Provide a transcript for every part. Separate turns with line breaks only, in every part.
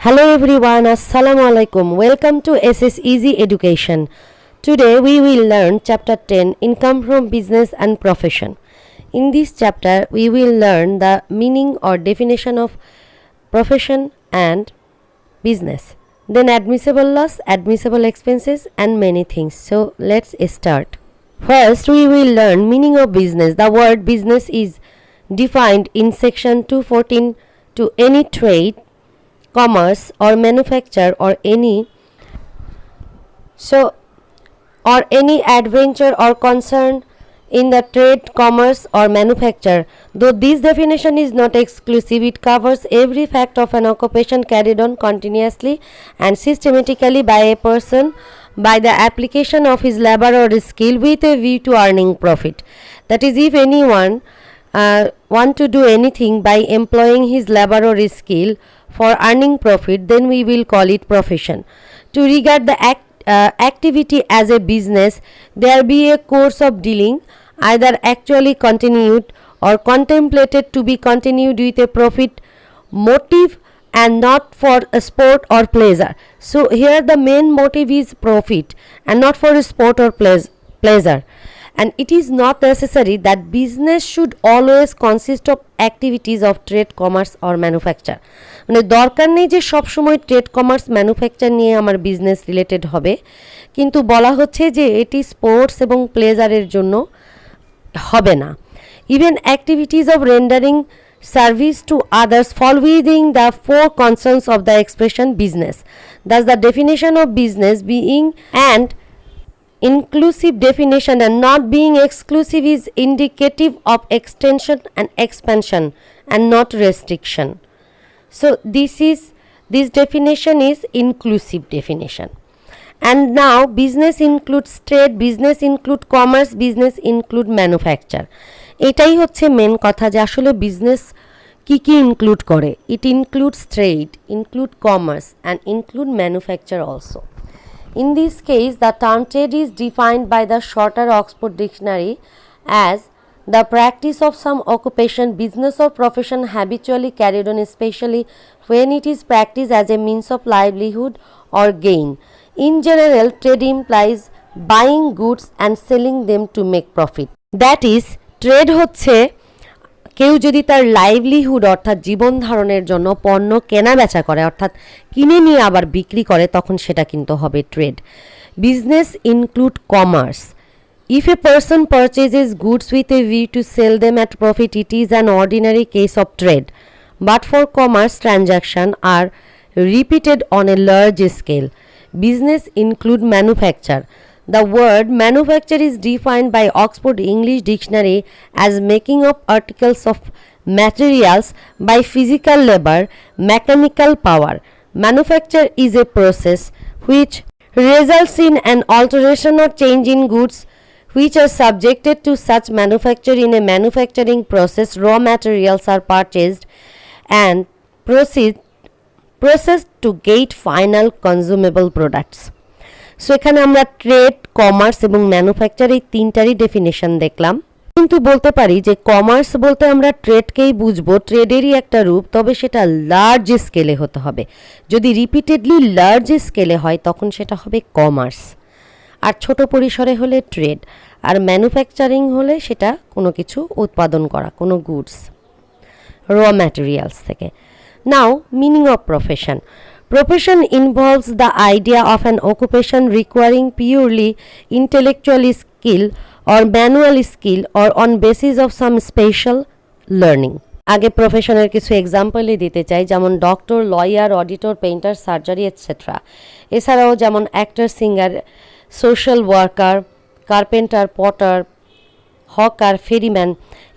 Hello everyone, Assalamu alaikum. Welcome to SS Easy Education. Today we will learn chapter 10 Income from Business and Profession. In this chapter we will learn the meaning or definition of profession and business. Then admissible loss, admissible expenses and many things. So let's start. First we will learn meaning of business. The word business is defined in section 214 to any trade, commerce or manufacture or any adventure or concern in the trade, commerce or manufacture. Though this definition is not exclusive, it covers every fact of an occupation carried on continuously and systematically by a person by the application of his labor or skill with a view to earning profit. That is, if anyone want to do anything by employing his labor or skill for earning profit, then we will call it profession. To regard the activity as a business, there be a course of dealing either actually continued or contemplated to be continued with a profit motive and not for a sport or pleasure. So here the main motive is profit and not for a sport or pleasure. And it is not necessary that business should always consist of activities of trade, commerce or manufacture. মানে দরকার নেই যে সব সময় trade, commerce, manufacture নিয়ে আমার business related হবে, কিন্তু বলা হচ্ছে যে এটি স্পোর্টস এবং প্লেজারের জন্য হবে না। Even activities of rendering service to others fall within the four concerns of the expression business. That's the definition of business being and inclusive definition and not being exclusive is indicative of extension and expansion and not restriction. So this definition is inclusive definition. And now business includes trade, business include commerce, business include manufacture. এটাই হচ্ছে main কথা যে আসলে business কি কি include করে। It includes trade, include commerce and include manufacture also. In this case, the term trade is defined by the shorter Oxford Dictionary as the practice of some occupation, business or profession habitually carried on, especially when it is practiced as a means of livelihood or gain. In general, trade implies buying goods and selling them to make profit. That is, trade হচ্ছে কেউ যদি তার livelihood অর্থাৎ জীবন ধারণের জন্য পণ্য কেনা বেচা করে অর্থাৎ কিনে নিয়ে আবার বিক্রি করে, তখন সেটা কিন্তু হবে trade. Business include commerce. If a person purchases goods with a view to sell them at profit, it is an ordinary case of trade, but for commerce transaction are repeated on a large scale. Business include manufacture. The word manufacture is defined by Oxford English Dictionary as making of articles of materials by physical labor, mechanical power. Manufacture is a process which results in an alteration or change in goods which are subjected to such manufacture. In a manufacturing process, raw materials are purchased and processed to get final consumable products. So এখানে আমরা trade, commerce এবং manufacture এই তিনটারই definition দেখলাম, কিন্তু বলতে পারি যে commerce বলতে আমরা ট্রেডকেই বুঝবো, ট্রেডেরই একটা রূপ, তবে সেটা লার্জ স্কেলে হতে হবে। যদি রিপিটেডলি লার্জ স্কেলে হয় তখন সেটা হবে কমার্স, আর ছোট পরিসরে হলে ট্রেড, আর ম্যানুফ্যাকচারিং হলে সেটা কোনো কিছু উৎপাদন করা, কোনো গুডস, র ম্যাটেরিয়ালস থেকে। Now meaning of profession. Profession involves the idea of an occupation requiring purely intellectual skill or manual skill or on basis of some special learning. আগে প্রফেশনের কিছু এক্সাম্পলই দিতে চাই, যেমন doctor, lawyer, auditor, painter, surgery etcetera. এছাড়াও যেমন actor, singer, social worker, carpenter, potter, hawker, ferryman,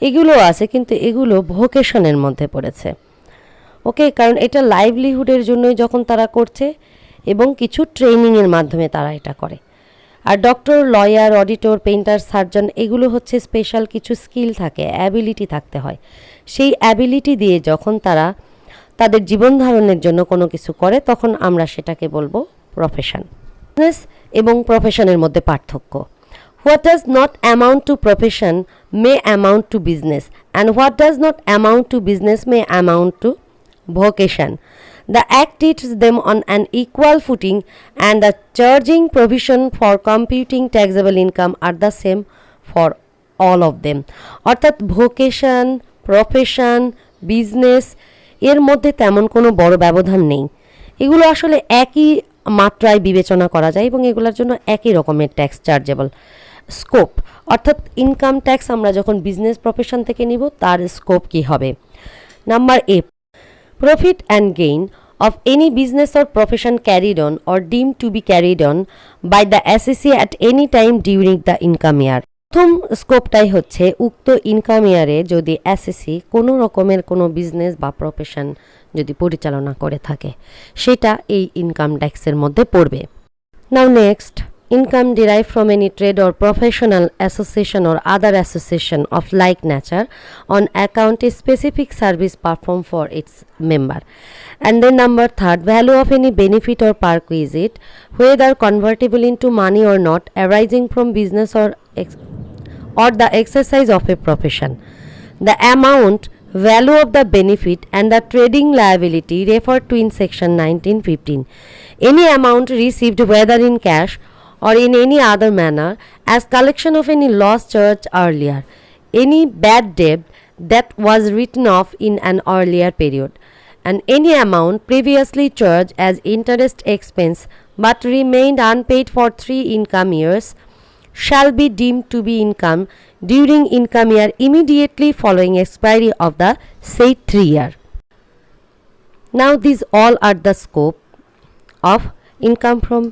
এগুলো আছে, কিন্তু এগুলো ভোকেশনের মধ্যে পড়েছে। ওকে, কারণ এটা লাইভলিহুডের জন্যই যখন তারা করছে এবং কিছু ট্রেনিংয়ের মাধ্যমে তারা এটা করে। আর doctor, lawyer, auditor, painter, surgeon এগুলো হচ্ছে স্পেশাল কিছু স্কিল থাকে, অ্যাবিলিটি থাকতে হয়। সেই অ্যাবিলিটি দিয়ে যখন তারা তাদের জীবন ধারণের জন্য কোনো কিছু করে, তখন আমরা সেটাকে বলবো প্রফেশন। বিজনেস এবং প্রফেশনের মধ্যে পার্থক্য. What does not amount to profession may amount to business, and what does not amount to business may amount to vocation. The Act treats them on an equal footing, and the charging provision for computing taxable income are the same for all of them. অর্থাৎ vocation, profession, business এর মধ্যে তেমন কোনো বড় ব্যবধান নেই। এগুলো আসলে একই মাত্রায় বিবেচনা করা যায় এবং এগুলোর জন্য একই রকমের ট্যাক্স চার্জেবল। স্কোপ অর্থাৎ ইনকাম ট্যাক্স আমরা যখন বিজনেস প্রফেশন থেকে নিব তার স্কোপ কী হবে। Number A, profit and gain of any business or profession carried on or deemed to be carried on by the SEC at any time during the income year. প্রথম স্কোপটাই হচ্ছে উক্ত income ইয়ারে যদি SSC কোনো রকমের কোনো business বা profession যদি পরিচালনা করে থাকে সেটা এই ইনকাম ট্যাক্সের মধ্যে পড়বে। নাও next, income derived from any trade or professional association or other association of like nature on account a specific service performed for its member. And then number third, value of any benefit or perquisite, whether convertible into money or not, arising from business or the exercise of a profession. The amount, value of the benefit and the trading liability referred to in section 1915. Any amount received whether in cash or in any other manner as collection of any loss charged earlier, any bad debt that was written off in an earlier period, and any amount previously charged as interest expense but remained unpaid for 3 income years shall be deemed to be income during income year immediately following expiry of the said 3 year. Now these all are the scope of income from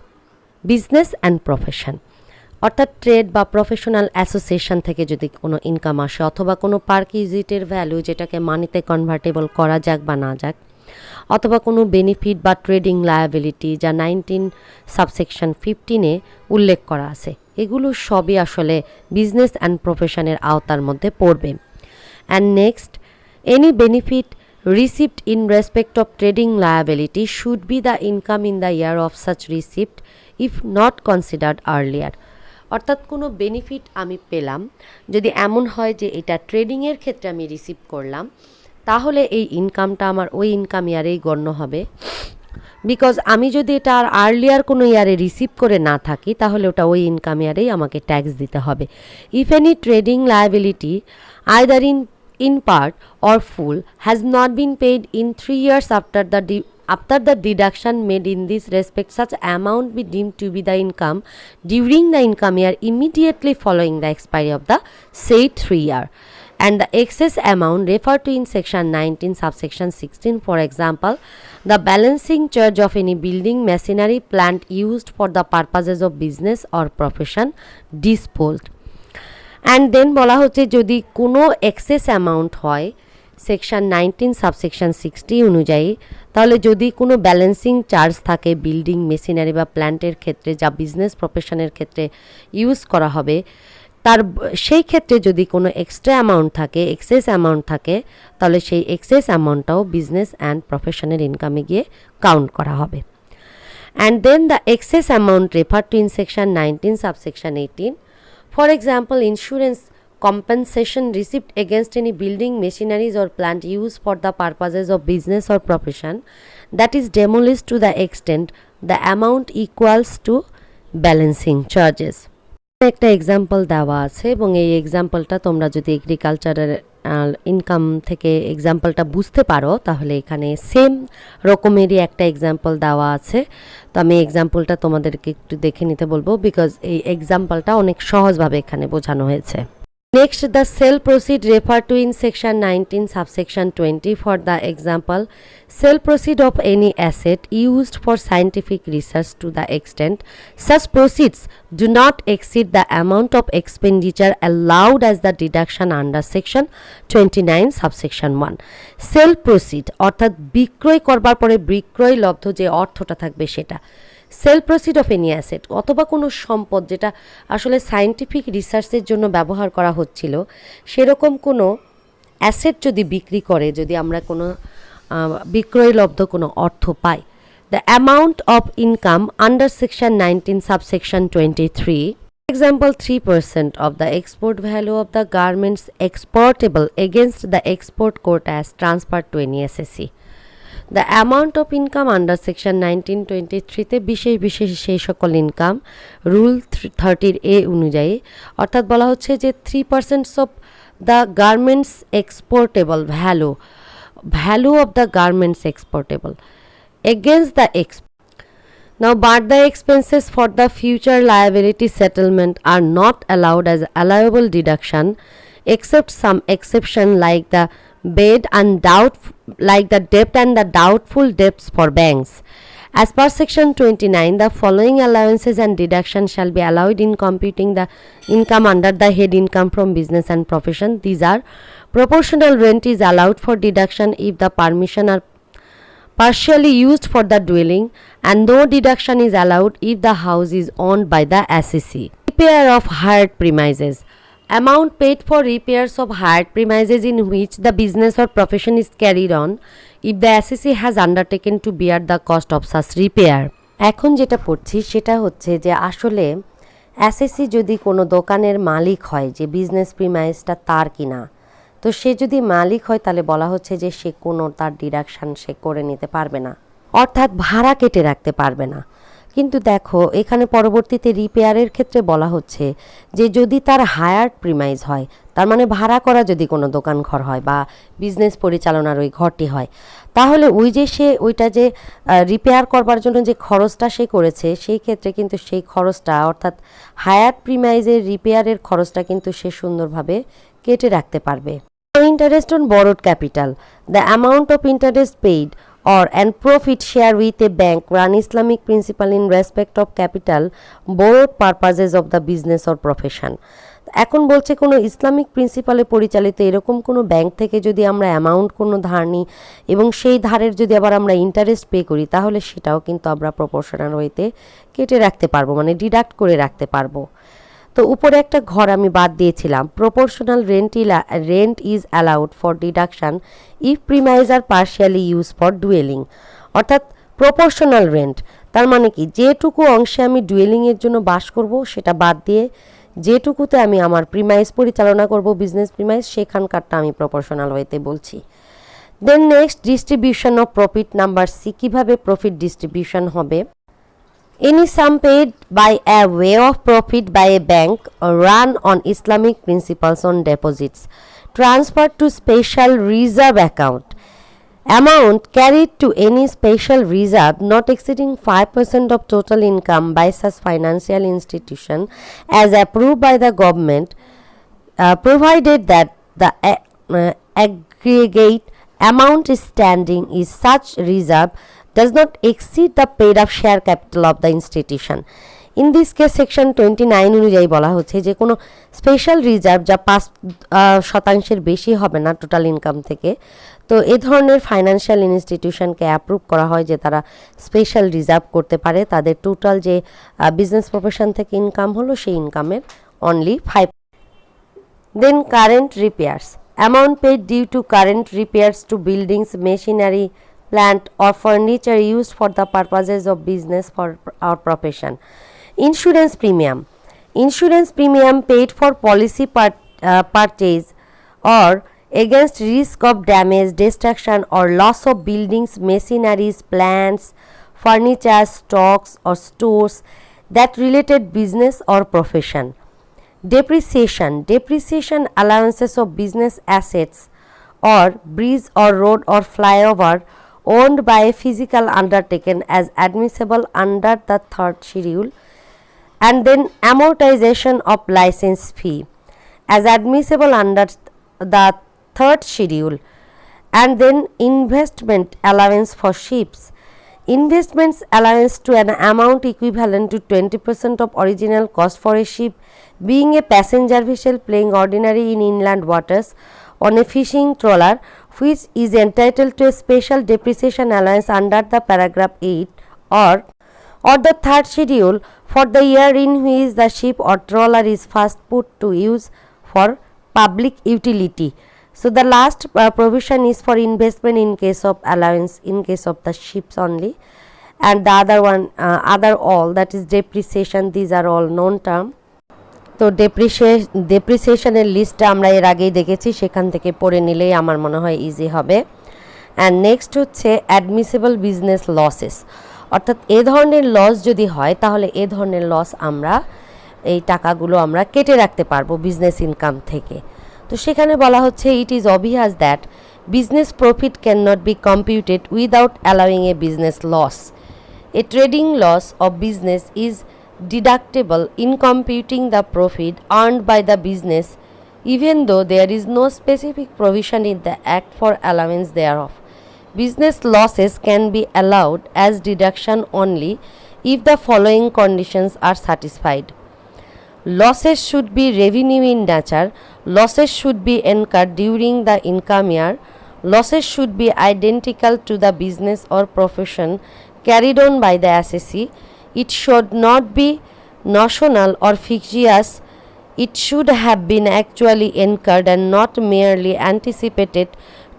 business and profession. অর্থাৎ trade বা professional association থেকে যদি কোনো income আসে অথবা কোনো পারকিউজিটের value যেটাকে মানিতে কনভার্টেবল করা যাক বা না যাক, অথবা কোনো বেনিফিট বা ট্রেডিং লায়াবিলিটি যা 19 সাবসেকশন 15-এ উল্লেখ করা আছে, এগুলো সবই আসলে বিজনেস অ্যান্ড প্রফেশনের আওতার মধ্যে পড়বে। And next, any benefit received in respect of trading liability should be the income in the year of such receipt if not considered earlier. অর্থাৎ কোনো বেনিফিট আমি পেলাম যদি এমন হয় যে এটা ট্রেডিংয়ের ক্ষেত্রে আমি রিসিভ করলাম, তাহলে এই ইনকামটা আমার ওই ইনকাম ইয়ারেই গণ্য হবে। বিকজ আমি যদি এটা আর আর্লিয়ার কোনো ইয়ারে রিসিভ করে না থাকি তাহলে ওটা ওই ইনকাম ইয়ারেই আমাকে ট্যাক্স দিতে হবে। If any trading liability either in part or full has not been paid in 3 years after the deduction made in this respect, such amount be deemed to be the income during the income year immediately following the expiry of the said 3 year, and the excess amount referred to in section 19 subsection 16, for example the balancing charge of any building machinery plant used for the purposes of business or profession disposed. And then বলা হচ্ছে যদি কোনো excess amount হয় section 19 subsection 60 অনুযায়ী, তাহলে যদি কোনো balancing charge থাকে বিল্ডিং মেশিনারি বা প্ল্যান্টের ক্ষেত্রে যা বিজনেস প্রফেশনের ক্ষেত্রে ইউজ করা হবে, তার সেই ক্ষেত্রে যদি কোনো এক্সট্রা অ্যামাউন্ট থাকে, এক্সেস অ্যামাউন্ট থাকে, তাহলে সেই এক্সেস অ্যামাউন্টটাও বিজনেস অ্যান্ড প্রফেশনের ইনকামে গিয়ে কাউন্ট করা হবে। And then the excess amount refer to in section 19 subsection 18, for example insurance compensation received against any building machineries or plant used for the purposes of business or profession that is demolished to the extent the amount equals to balancing charges. একটা example দেওয়া আছে এবং এই এক্সাম্পলটা তোমরা যদি এগ্রিকালচারের income থেকে এক্সাম্পলটা বুঝতে পারো তাহলে এখানে সেম রকমেরই একটা এক্সাম্পল দেওয়া আছে। তো আমি এক্সাম্পলটা তোমাদেরকে একটু দেখে নিতে বলবো বিকজ এই এক্সাম্পলটা অনেক সহজভাবে এখানে বোঝানো হয়েছে। Next, the sale proceed referred to in section 19 subsection 20 for the example sale proceed of any asset used for scientific research to the extent such proceeds do not exceed the amount of expenditure allowed as the deduction under section 29 subsection 1. Sale proceed অর্থাৎ বিক্রয় করবার পরে বিক্রয় লব্ধ যে অর্থটা থাকবে সেটা। Sale proceed of any asset অথবা কোনো সম্পদ যেটা আসলে সায়েন্টিফিক রিসার্চের জন্য ব্যবহার করা হচ্ছিল সেরকম কোনো অ্যাসেট যদি বিক্রি করে, যদি আমরা কোনো বিক্রয়লব্ধ কোনো অর্থ পাই, the amount of income under section 19 subsection 23, example 3% of the export value of the garments exportable against the export quota as transferred to any SSC. The amount of income under section 1923-তে বিশেষ সেই সকল income rule 30A অনুযায়ী, অর্থাৎ বলা হচ্ছে যে 3% of the garments exportable value of the garments exportable against the Now, but the expenses for the future liability settlement are not allowed as allowable deduction, except some exception like the debt and the doubtful debts for banks. As per section 29, the following allowances and deductions shall be allowed in computing the income under the head income from business and profession. These are: proportional rent is allowed for deduction if the permission are partially used for the dwelling, and no deduction is allowed if the house is owned by the assessee. Repair of hired premises. Amount paid for repairs of hired premises in which the business or profession is carried on if the assessee has undertaken to bear the cost of such repair. এখন যেটা পড়ছি সেটা হচ্ছে যে আসলে অ্যাসেসি যদি কোনো দোকানের মালিক হয়, যে বিজনেস প্রিমাইসটা তার কিনা, তো সে যদি মালিক হয় তাহলে বলা হচ্ছে যে সে কোনো তার ডিডাকশান সে করে নিতে পারবে না, অর্থাৎ ভাড়া কেটে রাখতে পারবে না। কিন্তু দেখো এখানে পরবর্তীতে রিপেয়ারের ক্ষেত্রে বলা হচ্ছে যে যদি তার হায়ার্ড প্রিমাইজ হয়, তার মানে ভাড়া করা যদি কোনো দোকান ঘর হয় বা বিজনেস পরিচালনার ওই ঘরটি হয়, তাহলে ওই যে সে ওইটা যে রিপেয়ার করবার জন্য যে খরচটা সে করেছে, সেই ক্ষেত্রে কিন্তু সেই খরচটা অর্থাৎ হায়ার্ড প্রিমাইজের রিপেয়ারের খরচটা কিন্তু সে সুন্দরভাবে কেটে রাখতে পারবে। Interest on borrowed capital. The amount of interest paid or and profit share with a bank run Islamic principle in respect of capital borrowed purposes of the business or profession. এখন বলছে কোনো Islamic প্রিন্সিপালে পরিচালিত এরকম কোনো bank থেকে যদি আমরা amount কোনো ধার নিই এবং সেই ধারের যদি আবার আমরা ইন্টারেস্ট পে করি, তাহলে সেটাও কিন্তু আমরা প্রপোর্শনাল ওয়েতে কেটে রাখতে পারবো, মানে ডিডাক্ট করে রাখতে পারবো। তো উপরে একটা ঘর আমি বাদ দিয়েছিলাম, proportional rent is allowed for deduction if premise are partially use for dwelling. অর্থাৎ প্রপোর্শনাল রেন্ট তার মানে কি, যেটুকু অংশে আমি ডুয়েলিংয়ের জন্য বাস করব সেটা বাদ দিয়ে যেটুকুতে আমি আমার প্রিমাইজ পরিচালনা করব, বিজনেস প্রিমাইজ, সেখানকারটা আমি প্রপোর্শনাল ওয়েতে বলছি। Then next, distribution of profit number C. কীভাবে প্রফিট ডিস্ট্রিবিউশন হবে? Any sum paid by a way of profit by a bank or run on Islamic principles on deposits transferred to special reserve account. Amount carried to any special reserve not exceeding 5% of total income by such financial institution as approved by the government, provided that the aggregate amount standing is such reserve does not exceed the paid up share capital of the institution. In this case section 29 অনুযায়ী বলা হচ্ছে যে কোনো special reserve যা 5% বেশি হবে না total income থেকে, তো এ ধরনের ফাইন্যান্সিয়াল ইনস্টিটিউশনকে অ্যাপ্রুভ করা হয় যে তারা স্পেশাল রিজার্ভ করতে পারে তাদের টোটাল যে বিজনেস প্রফেশন থেকে ইনকাম হলো সেই ইনকামের only 5। Then current repairs. Amount paid due to current repairs to buildings, machinery, plant or furniture used for the purposes of business for our profession. Insurance premium. Insurance premium paid for policy purchase or against risk of damage, destruction or loss of buildings, machineries, plants, furniture, stocks or stores that related business or profession. Depreciation. Depreciation allowances of business assets or bridge or road or flyover owned by a physical undertaken as admissible under the third schedule, and then amortization of license fee as admissible under the third schedule, and then investment allowance for ships. Investments allowance to an amount equivalent to 20% of original cost for a ship being a passenger vessel plying ordinary in inland waters on a fishing trawler, which is entitled to a special depreciation allowance under the paragraph 8 or the third schedule for the year in which the ship or trawler is first put to use for public utility. So the last provision is for investment in case of allowance in case of the ships only, and the other one other all, that is depreciation, these are all known term. তো ডেপ্রিসিয়েশনের লিস্টটা আমরা এর আগেই দেখেছি, সেখান থেকে পড়ে নিলেই আমার মনে হয় ইজি হবে। অ্যান্ড নেক্সট হচ্ছে অ্যাডমিসেবল বিজনেস লসেস, অর্থাৎ এ ধরনের লস যদি হয় তাহলে এ ধরনের লস আমরা এই টাকাগুলো আমরা কেটে রাখতে পারবো বিজনেস ইনকাম থেকে। তো সেখানে বলা হচ্ছে it is obvious that business profit can not be computed without allowing a business loss. A trading loss of business is deductible in computing the profit earned by the business, even though there is no specific provision in the Act for allowance thereof. Business losses can be allowed as deduction only if the following conditions are satisfied. Losses should be revenue in nature. Losses should be incurred during the income year. Losses should be identical to the business or profession carried on by the assessee. It should not be notional or fictitious. It should have been actually incurred and not merely anticipated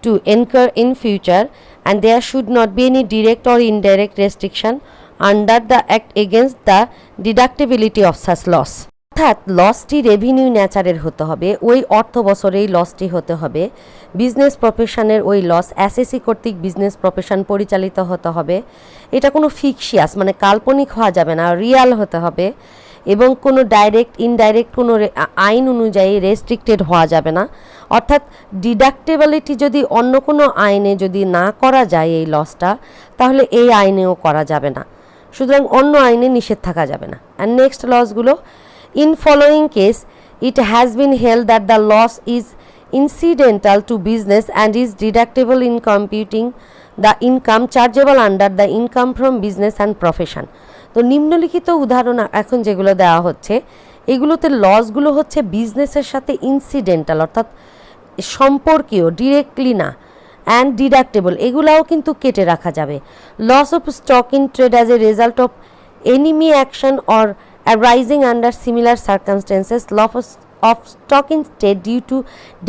to incur in future, and there should not be any direct or indirect restriction under the Act against the deductibility of such loss. অর্থাৎ লসটি revenue ন্যাচারের হতে হবে, ওই অর্থ বছরেই লসটি হতে হবে। Business প্রফেশনের ওই loss অ্যাসেসি কর্তৃক বিজনেস প্রফেশন পরিচালিত হতে হবে। এটা কোনো ফিকশিয়াস মানে কাল্পনিক হওয়া যাবে না, রিয়াল হতে হবে, এবং কোনো ডাইরেক্ট ইনডাইরেক্ট কোনো আইন অনুযায়ী রেস্ট্রিক্টেড হওয়া যাবে না। অর্থাৎ ডিডাক্টেবিলিটি যদি অন্য কোনো আইনে যদি না করা যায় এই লসটা, তাহলে এই আইনেও করা যাবে না, সুতরাং অন্য আইনে নিষেধ থাকা যাবে না। অ্যান্ড নেক্সট লসগুলো, in following case it has been held that the loss is incidental to business and is deductible in computing the income chargeable under the income from business and profession. তো নিম্নলিখিত উদাহরণ এখন যেগুলো দেওয়া হচ্ছে এগুলোতে লসগুলো হচ্ছে বিজনেসের সাথে ইনসিডেন্টাল অর্থাৎ সম্পর্কীয়, ডিরেক্টলি না, অ্যান্ড ডিডাক্টেবল এগুলাও কিন্তু কেটে রাখা যাবে। Loss of stock in trade as a result of enemy action or arising under similar circumstances, loss of stock in trade due to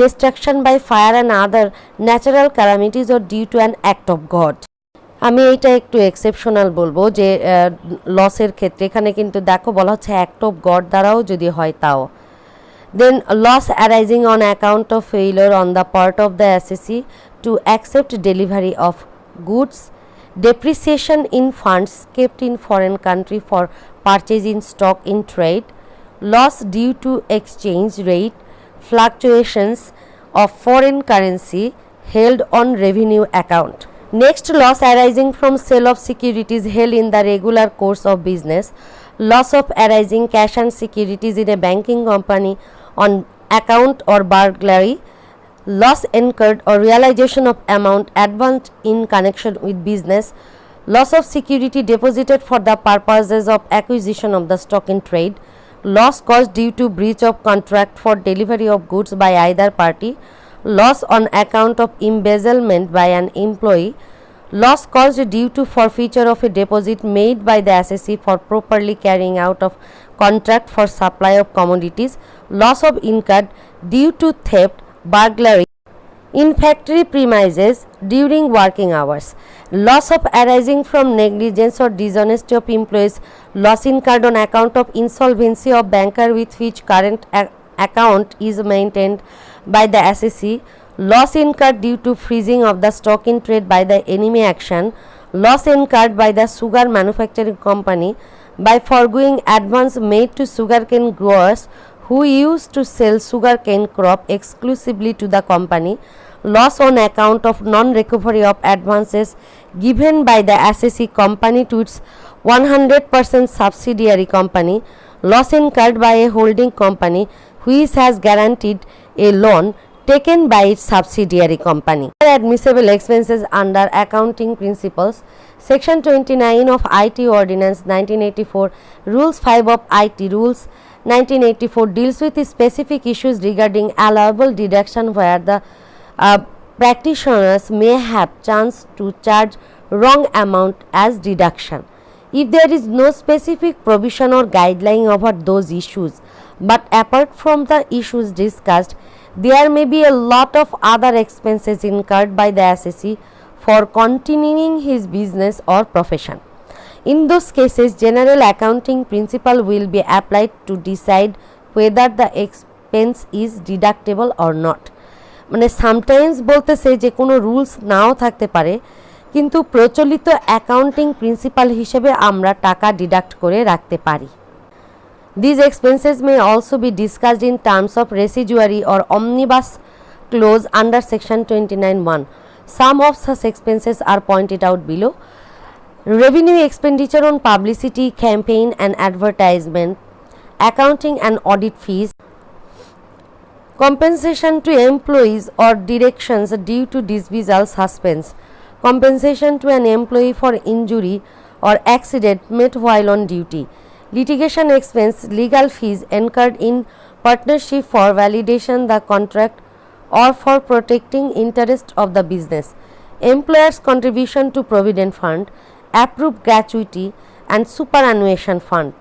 destruction by fire and other natural calamities or due to an act of God. আমি এইটা একটু exceptional বলবো যে লসের ক্ষেত্রে এখানে কিন্তু দেখো বলা হচ্ছে অ্যাক্ট অফ গড দ্বারাও যদি হয় তাও। Then loss arising on account of failure on the part of the assessee to accept delivery of goods, depreciation in funds kept in foreign country for purchase in stock in trade, loss due to exchange rate fluctuations of foreign currency held on revenue account. Next, loss arising from sale of securities held in the regular course of business, loss of arising cash and securities in a banking company on account or burglary, loss incurred or realization of amount advanced in connection with business, loss of security deposited for the purposes of acquisition of the stock in trade, loss caused due to breach of contract for delivery of goods by either party, loss on account of embezzlement by an employee, loss caused due to forfeiture of a deposit made by the assessee for properly carrying out of contract for supply of commodities, loss of incurred due to theft, burglary in factory premises during working hours, loss of arising from negligence or dishonesty of employees, loss incurred on account of insolvency of banker with which current account is maintained by the assessee, loss incurred due to freezing of the stock in trade by the enemy action, loss incurred by the sugar manufacturing company by foregoing advance made to sugarcane growers who used to sell sugarcane crop exclusively to the company, loss on account of non-recovery of advances given by the assessee company to its 100% subsidiary company, loss incurred by a holding company which has guaranteed a loan taken by its subsidiary company. Admissible expenses under accounting principles, section 29 of IT Ordinance 1984, rules 5 of IT rules 1984 deals with specific issues regarding allowable deduction where the practitioners may have chance to charge wrong amount as deduction. If there is no specific provision or guideline over those issues, but apart from the issues discussed, there may be a lot of other expenses incurred by the assessee for continuing his business or profession. In those cases, general accounting principle will be applied to decide whether the expense is deductible or not. মানে sometimes বলতেছে যে কোনো rules নাও থাকতে পারে, কিন্তু প্রচলিত accounting principal হিসেবে আমরা টাকা ডিডাক্ট করে রাখতে পারি। These expenses may also be discussed in terms of residuary or omnibus clause under section 29(1). Some of such expenses are pointed out below. Revenue expenditure on publicity, campaign and advertisement, accounting and audit fees, compensation to employees or directions due to dismissal, suspense, compensation to an employee for injury or accident met while on duty, litigation expense, legal fees incurred in partnership for validation the contract or for protecting interest of the business, employer's contribution to provident fund, approved gratuity and superannuation fund,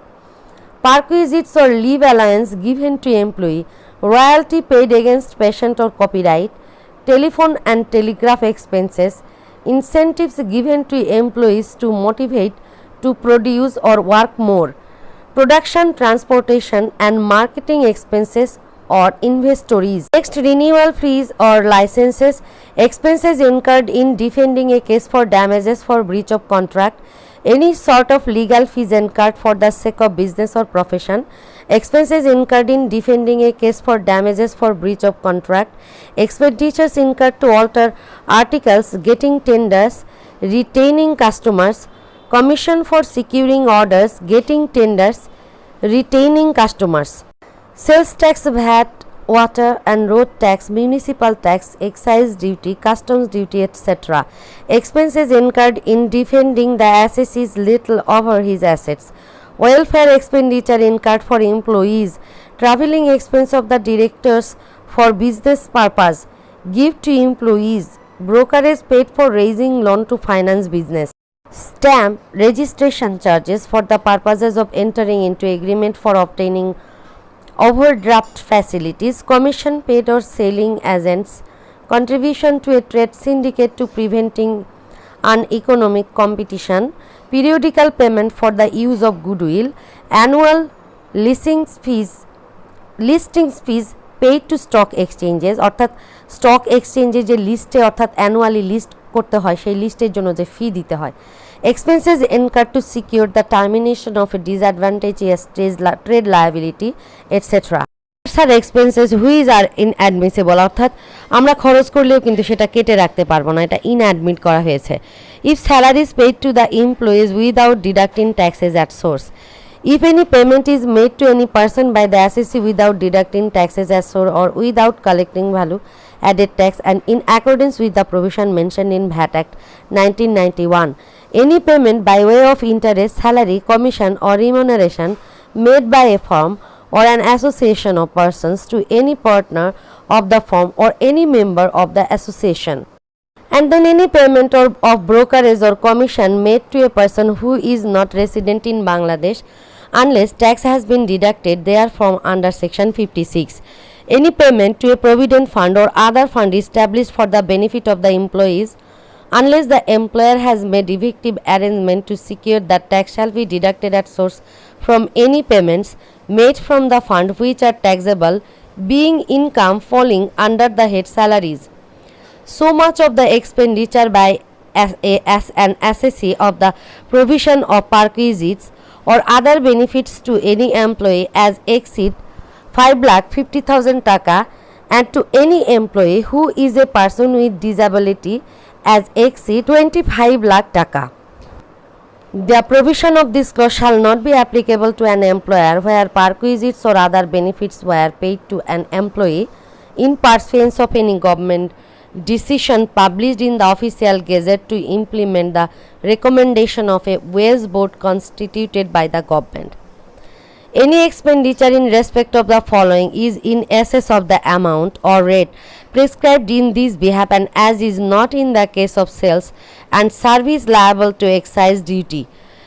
perquisites or leave allowance given to employee, royalty paid against patent or copyright, telephone and telegraph expenses, incentives given to employees to motivate to produce or work more, production, transportation and marketing expenses or inventories. Next, renewal fees or licenses, expenses incurred in defending a case for damages for breach of contract, any sort of legal fees incurred for the sake of business or profession, expenses incurred in defending a case for damages for breach of contract, expenditures incurred to alter articles, getting tenders, retaining customers, commission for securing orders, getting tenders, retaining customers, sales tax, VAT, water and road tax, municipal tax, excise duty, customs duty, etc. Expenses incurred in defending the assessee little over his assets, welfare expenditure incurred for employees, travelling expense of the directors for business purpose, gift to employees, brokerage paid for raising loan to finance business, stamp registration charges for the purposes of entering into agreement for obtaining overdraft facilities, commission paid or selling agents, contribution to a trade syndicate to preventing uneconomic competition, periodical payment for the use of goodwill, annual listings fees paid to stock exchanges, অর্থাৎ stock এক্সচেঞ্জে যে লিস্টে অর্থাৎ annually list করতে হয় সেই লিস্টের জন্য যে ফি দিতে হয়, expenses incurred to secure the termination of a disadvantageous trade liability, etc. Are expenses which are inadmissible, অর্থাৎ আমরা খরচ করলেও কিন্তু সেটা কেটে রাখতে পারবো না, এটা ইনঅ্যাডমিট করা হয়েছে। If salaries paid to the employees without deducting taxes at source, if any payment is made to any person by the assessee without deducting taxes at source or without collecting value added tax and in accordance with the provision mentioned in VAT Act 1991, any payment by way of interest, salary, commission or remuneration made by a firm or an association of persons to any partner of the firm or any member of the association, and then any payment of brokerage or commission made to a person who is not resident in Bangladesh unless tax has been deducted therefrom under section 56, any payment to a provident fund or other fund established for the benefit of the employees unless the employer has made effective arrangement to secure that tax shall be deducted at source from any payments made from the fund which are taxable, being income falling under the head salaries. So much of the expenditure by as an assessee of the provision of perquisites or other benefits to any employee as exceed 5,50,000 taka, and to any employee who is a person with disability as exceed 25 lakh taka. The provision of this clause shall not be applicable to an employer where perquisites or other benefits were paid to an employee in pursuance of any government decision published in the official gazette to implement the recommendation of a wage board constituted by the government. Any expenditure in respect of the following is in excess of the amount or rate prescribed in this behalf and as is not in the case of sales and service liable to excise duty,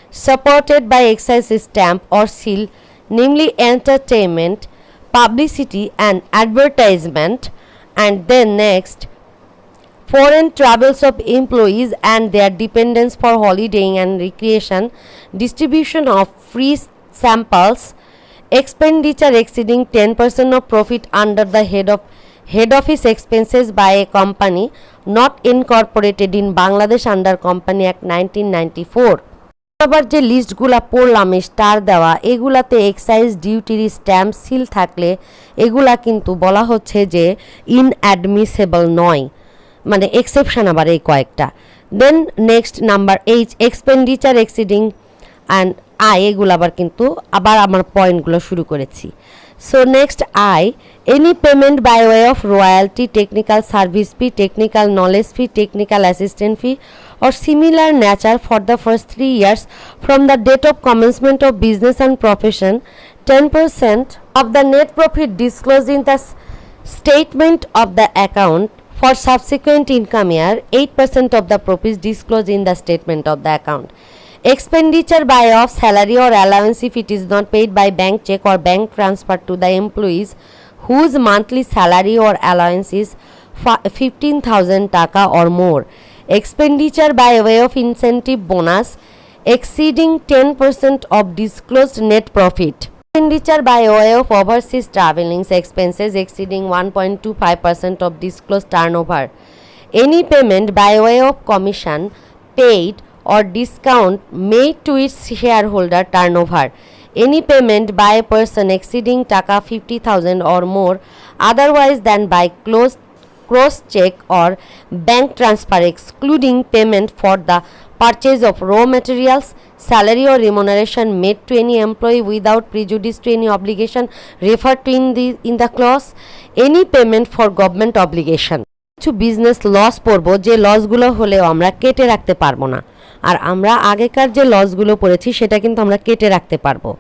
supported by excise stamp or seal, namely entertainment, publicity and advertisement, and then next foreign travels of employees and their dependents for holidaying and recreation, distribution of free samples, expenditure exceeding 10% of profit under the head of head office expenses by a company not incorporated in Bangladesh under Company Act 1994. আবার যে লিস্টগুলা পড়লাম star দেওয়া এগুলাতে excise ডিউটির stamp seal থাকলে এগুলা কিন্তু বলা হচ্ছে যে ইনঅ্যাডমিসেবল নয়, মানে এক্সেপশন আবার এই কয়েকটা। Then next number H expenditure exceeding and I, এগুলো আবার কিন্তু আবার আমার পয়েন্টগুলো শুরু করেছি। So next I, any payment by way of royalty, technical service fee, technical knowledge fee, technical assistant fee or similar nature for the first 3 years from the date of commencement of business and profession, 10% of the net profit disclosed in the statement of the account for subsequent income year, 8% of the profits disclosed in the statement of the account. Expenditure by of salary or allowance if it is not paid by bank check or bank transfer to the employees whose monthly salary or allowance is 15,000 taka or more. Expenditure by way of incentive bonus exceeding 10% of disclosed net profit. Expenditure by way of overseas traveling expenses exceeding 1.25% of disclosed turnover. Any payment by way of commission paid or discount made to its shareholder turnover. Any payment by a person exceeding taka 50,000 or more otherwise than by cross check or bank transfer excluding payment for the purchase of raw materials, salary or remuneration made to any employee without prejudice to any obligation referred to in the clause. Any payment for government obligation. কিছু business loss পড়বো যে লসগুলো হলেও আমরা কেটে রাখতে পারবো না, আর আমরা আগেকার যে লসগুলো পড়েছি সেটা কিন্তু আমরা কেটে রাখতে পারবো।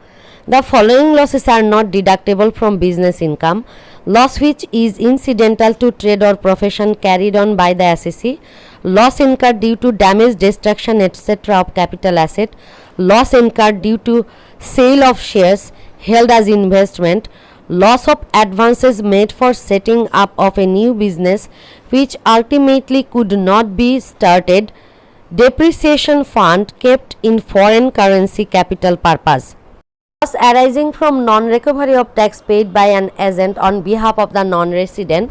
The following losses are not deductible from business income: loss which is incidental to trade or profession carried on by the assessee, loss incurred due to damage, destruction, etc. of capital asset, loss incurred due to sale of shares held as investment, loss of advances made for setting up of a new business which ultimately could not be started, depreciation fund kept in foreign currency capital purpose. Loss arising from non-recovery of tax paid by an agent on behalf of the non-resident,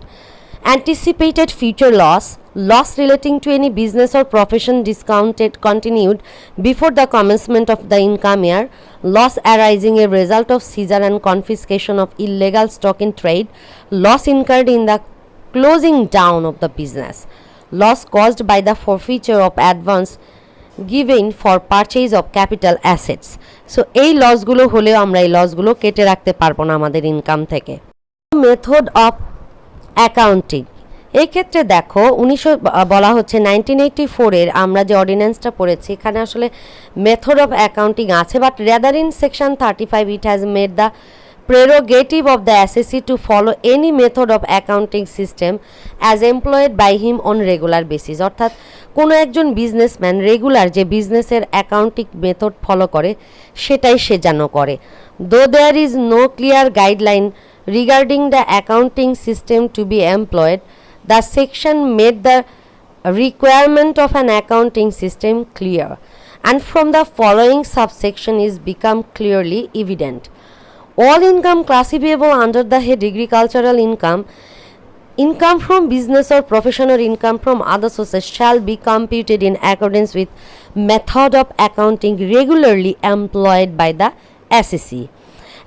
anticipated future loss, loss relating to any business or profession discounted continued before the commencement of the income year, loss arising a result of seizure and confiscation of illegal stock in trade, loss incurred in the closing down of the business, loss caused by the forfeiture of advance given for purchase of capital assets. So এই লসগুলো হলেও আমরা এই লসগুলো কেটে রাখতে পারবো না আমাদের income থেকে। মেথড অফ অ্যাকাউন্টিং, এই ক্ষেত্রে দেখো বলা হচ্ছে 1984-এর আমরা যে অর্ডিন্যান্সটা পড়েছি এখানে আসলে মেথড অফ অ্যাকাউন্টিং আছে, but rather in section 35 it has made the prerogative of the assessee to follow any method of accounting system as employed by him on regular basis। অর্থাৎ কোনো একজন বিজনেসম্যান রেগুলার যে বিজনেসের accounting method follow করে সেটাই সে যেন করে। Though there is no clear guideline regarding the accounting system to be employed, the section made the requirement of an accounting system clear, and from the following subsection is become clearly evident. All income classifiable under the head agricultural income, income from business or profession or income from other sources shall be computed in accordance with method of accounting regularly employed by the assessee.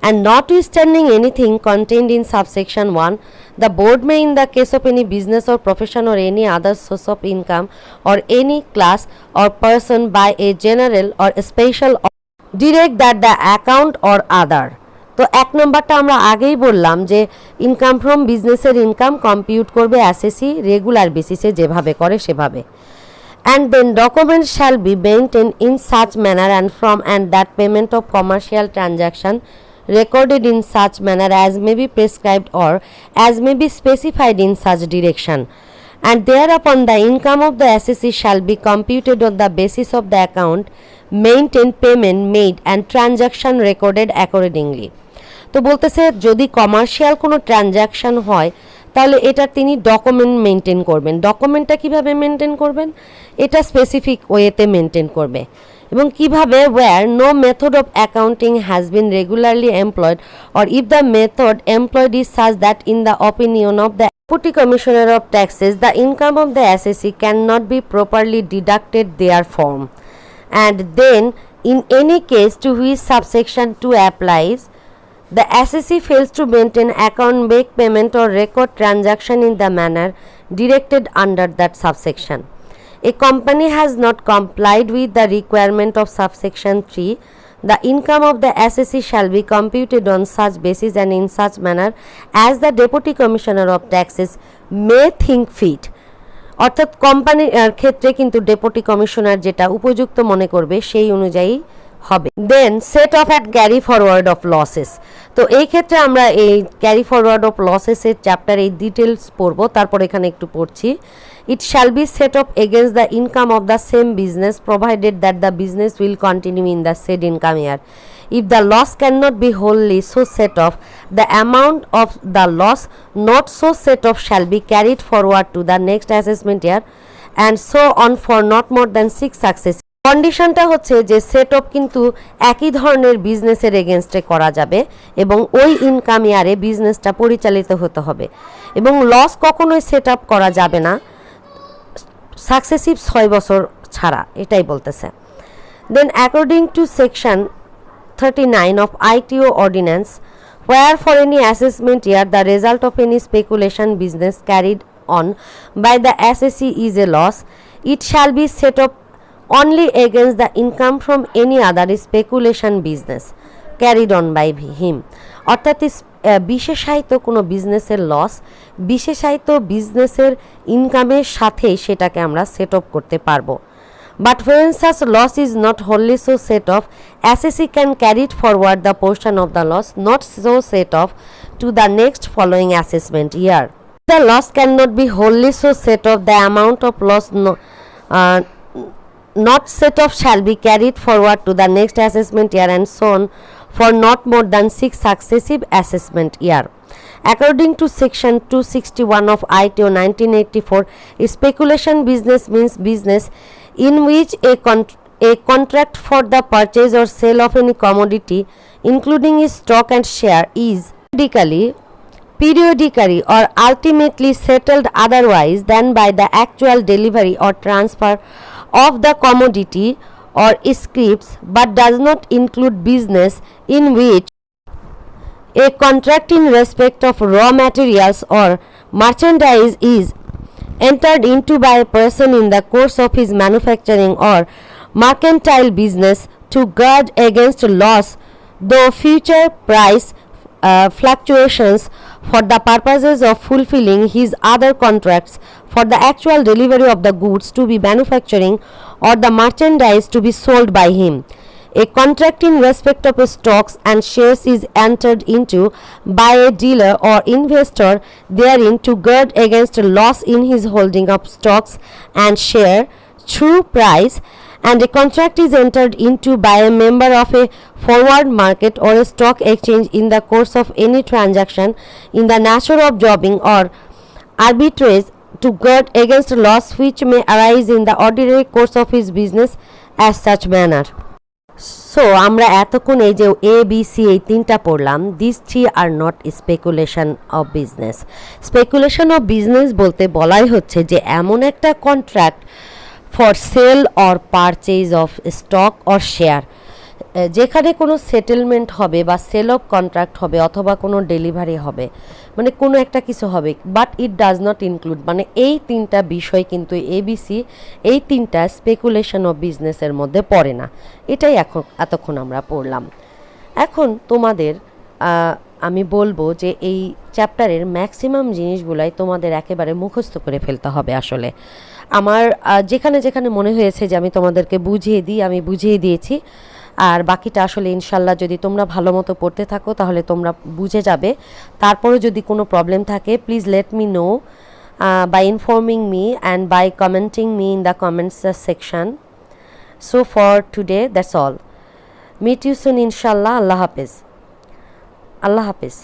And notwithstanding anything contained in subsection 1, the board may, in the case of any business or profession or any other source of income or any class or person by a general or special direct that the account or other. তো এক নম্বরটা আমরা আগেই বললাম যে income from বিজনেসের income compute করবে assessee regular বেসিসে যেভাবে করে সেভাবে। And then documents shall be maintain in such manner and from and that payment of commercial transaction recorded in such manner as may be prescribed or as may be specified in such direction, and thereupon the income of the assessee shall be computed on the basis of the account maintained, payment made and transaction recorded accordingly. তো বলতেছে যদি commercial কোনো transaction হয় তাহলে এটা তিনি document maintain করবেন। ডকুমেন্টটা কিভাবে মেনটেন করবেন? এটা স্পেসিফিক ওয়েতে মেনটেন করবে। এবং কিভাবে? where no method of accounting has been regularly employed or if the method employed is such that in the opinion of the Deputy Commissioner of Taxes, the income of the assessee cannot be properly deducted therefrom, and then in any case to which subsection 2 applies, the assessee fails to maintain account, make payment or record transaction in the manner directed under that subsection. A company has not complied with the requirement of subsection 3. The income of the assessee shall be computed on such basis and in such manner as the Deputy Commissioner of Taxes may think fit. অর্থাৎ কোম্পানির ক্ষেত্রে কিন্তু deputy commissioner যেটা উপযুক্ত মনে করবে সেই অনুযায়ী হবে। Then set off and carry forward of losses. তো এই ক্ষেত্রে আমরা এই ক্যারি ফরওয়ার্ড অফ লসেসের চ্যাপ্টার এই ডিটেলস পড়বো, তারপর এখানে একটু পড়ছি। It shall be set off against the income of the same business provided that the business will continue in the said income year. If the loss cannot be wholly so set off, the amount of the loss not so set off shall be carried forward to the next assessment year and so on for not more than 6 successive. কন্ডিশনটা হচ্ছে যে set of কিন্তু একই ধরনের বিজনেসের এগেনস্টে করা যাবে এবং ওই ইনকাম ইয়ারে বিজনেসটা পরিচালিত হতে হবে এবং লস কখনোই সেট আপ করা যাবে না সাকসেসিভ 6 বছর ছাড়া, এটাই বলতেছে। Then according to section 39 of ITO ordinance, where for any assessment year the result of any speculation business carried on by the assessee is a loss, it shall be set up only against the income from any other speculation business carried on by him. অর্থাৎ বিশেষায়িত কোনো বিজনেসের loss বিশেষায়িত বিজনেসের ইনকামের সাথে সেটাকে আমরা সেট আপ করতে পারবো। But when such loss is not wholly so set off, assessee can carry it forward the portion of the loss not so set off to the next following assessment year. The loss cannot be wholly so set off, the amount of loss not set off shall be carried forward to the next assessment year and so on for not more than 6 successive assessment year. According to section 261 of ITO 1984, speculation business means business in which a contract for the purchase or sale of any commodity including its stock and share is periodically or ultimately settled otherwise than by the actual delivery or transfer of the commodity or scripts, but does not include business in which a contract in respect of raw materials or merchandise is entered into by a person in the course of his manufacturing or mercantile business to guard against loss though future price fluctuations for the purposes of fulfilling his other contracts for the actual delivery of the goods to be manufacturing or the merchandise to be sold by him. A contract in respect of stocks and shares is entered into by a dealer or investor therein to guard against loss in his holding of stocks and share through price, and a contract is entered into by a member of a forward market or a stock exchange in the course of any transaction in the nature of jobbing or arbitrage to guard against loss which may arise in the ordinary course of his business as such manner. So আমরা এতক্ষণ এই যে ABC এই তিনটা পড়লাম, this three are not speculation of business. Speculation of business বলতে বলাই হচ্ছে যে এমন একটা contract for sale or purchase of stock or share, যেখানে কোনো সেটেলমেন্ট হবে বা সেল অফ কন্ট্রাক্ট হবে অথবা কোনো ডেলিভারি হবে, মানে কোনো একটা কিছু হবে, but it does not include, মানে এই তিনটা বিষয় কিন্তু ABC এই তিনটা স্পেকুলেশন অফ বিজনেসের মধ্যে পড়ে না। এটাই এতক্ষণ আমরা পড়লাম। এখন তোমাদের আমি বলবো যে এই চ্যাপ্টারের ম্যাক্সিমাম জিনিসগুলাই তোমাদের একেবারে মুখস্থ করে ফেলতে হবে। আসলে আমার যেখানে যেখানে মনে হয়েছে যে আমি তোমাদেরকে বুঝিয়ে দিই আমি বুঝিয়ে দিয়েছি, আর বাকিটা আসলে ইনশাল্লাহ যদি তোমরা ভালো মতো পড়তে থাকো তাহলে তোমরা বুঝে যাবে। তারপরে যদি কোনো প্রবলেম থাকে please let me no by informing me and by commenting me in the comments section. So for today that's all. Meet you soon inshallah. Allah Hafiz.